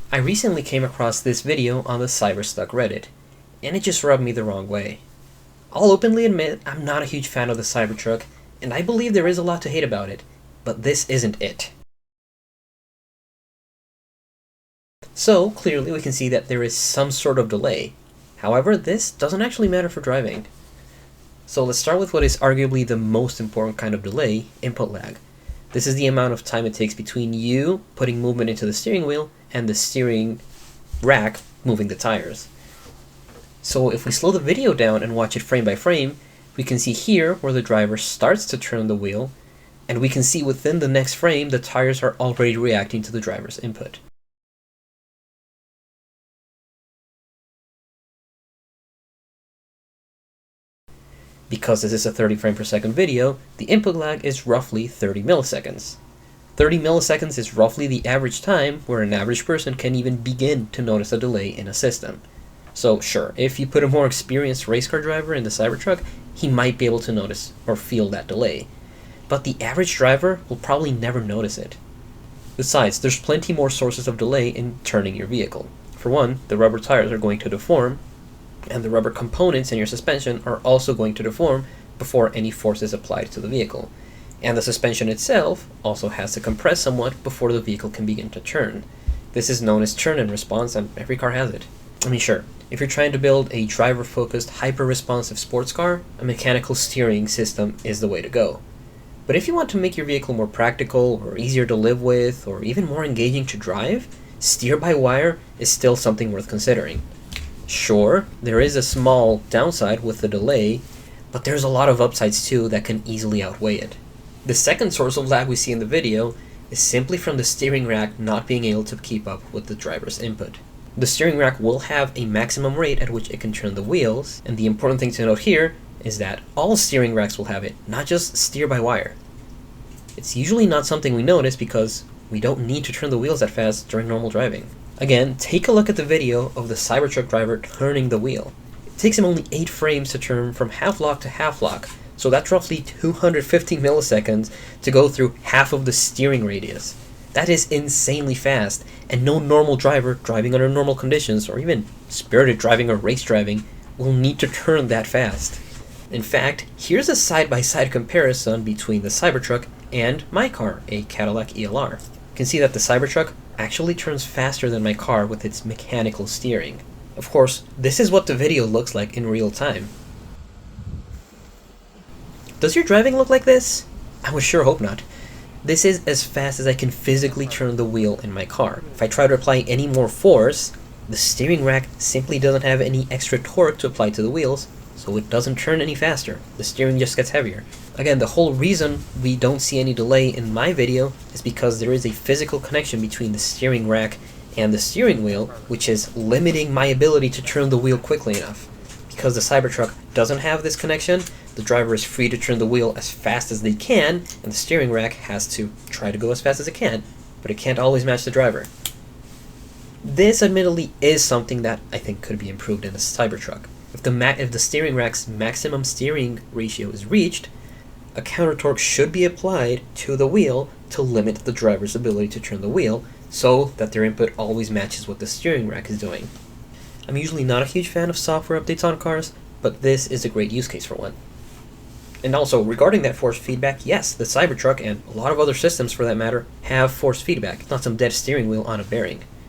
I recently came across this video on the CyberTruck's Reddit, and it just rubbed me the wrong way. I'll openly admit I'm not a huge fan of the Cybertruck, and I believe there is a lot to hate about it, but this isn't it. So, clearly we can see that there is some sort of delay. However, this doesn't actually matter for driving. So let's start with what is arguably the most important kind of delay, input lag. This is the amount of time it takes between you putting movement into the steering wheel and the steering rack moving the tires. So if we slow the video down and watch it frame by frame, we can see here where the driver starts to turn the wheel, and we can see within the next frame the tires are already reacting to the driver's input. Because this is a 30 frame per second video, the input lag is roughly 30 milliseconds. 30 milliseconds is roughly the average time where an average person can even begin to notice a delay in a system. So sure, if you put a more experienced race car driver in the Cybertruck, he might be able to notice or feel that delay. But the average driver will probably never notice it. Besides, there's plenty more sources of delay in turning your vehicle. For one, the rubber tires are going to deform, and the rubber components in your suspension are also going to deform before any force is applied to the vehicle. And the suspension itself also has to compress somewhat before the vehicle can begin to turn. This is known as turn-in response, and every car has it. I mean, sure, if you're trying to build a driver-focused, hyper-responsive sports car, a mechanical steering system is the way to go. But if you want to make your vehicle more practical, or easier to live with, or even more engaging to drive, steer-by-wire is still something worth considering. Sure, there is a small downside with the delay, but there's a lot of upsides too that can easily outweigh it. The second source of lag we see in the video is simply from the steering rack not being able to keep up with the driver's input. The steering rack will have a maximum rate at which it can turn the wheels, and the important thing to note here is that all steering racks will have it, not just steer-by-wire. It's usually not something we notice because we don't need to turn the wheels that fast during normal driving. Again, take a look at the video of the Cybertruck driver turning the wheel. It takes him only 8 frames to turn from half-lock to half-lock, so that's roughly 250 milliseconds to go through half of the steering radius. That is insanely fast, and no normal driver driving under normal conditions, or even spirited driving or race driving, will need to turn that fast. In fact, here's a side-by-side comparison between the Cybertruck and my car, a Cadillac ELR. You can see that the Cybertruck actually turns faster than my car with its mechanical steering. Of course, this is what the video looks like in real time. Does your driving look like this? I would sure hope not. This is as fast as I can physically turn the wheel in my car. If I try to apply any more force, the steering rack simply doesn't have any extra torque to apply to the wheels, so it doesn't turn any faster. The steering just gets heavier. Again, the whole reason we don't see any delay in my video is because there is a physical connection between the steering rack and the steering wheel, which is limiting my ability to turn the wheel quickly enough. Because the Cybertruck doesn't have this connection, the driver is free to turn the wheel as fast as they can, and the steering rack has to try to go as fast as it can, but it can't always match the driver. This admittedly is something that I think could be improved in the Cybertruck. If the steering rack's maximum steering ratio is reached, a counter torque should be applied to the wheel to limit the driver's ability to turn the wheel, so that their input always matches what the steering rack is doing. I'm usually not a huge fan of software updates on cars, but this is a great use case for one. And also, regarding that force feedback, yes, the Cybertruck, and a lot of other systems for that matter, have force feedback, not some dead steering wheel on a bearing.